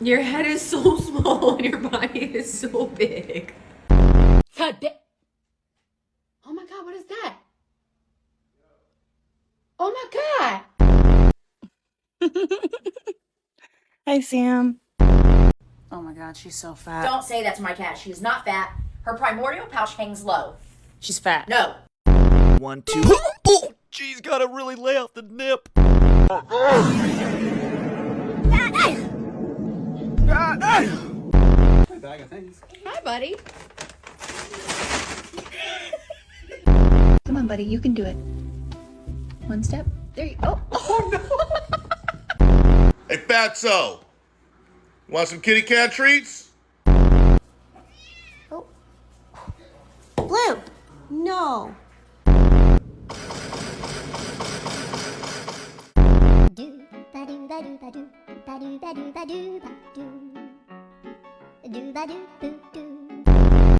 Your head is so small and your body is so big. God damn. Oh my God, what is that? Oh my God. Hi, Sam. Oh my God, she's so fat. Don't say that to my cat. She's not fat. Her primordial pouch hangs low. She's fat. No. 1, 2. Oh, geez, gotta really lay off the nip. Bag of things. Hi, buddy. Come on, buddy, you can do it. One step. There you go. Oh no! Hey, Fatso, want some kitty cat treats? Oh. Blue! No! Do ba do ba do ba do ba do ba do ba do ba do ba do boo boo.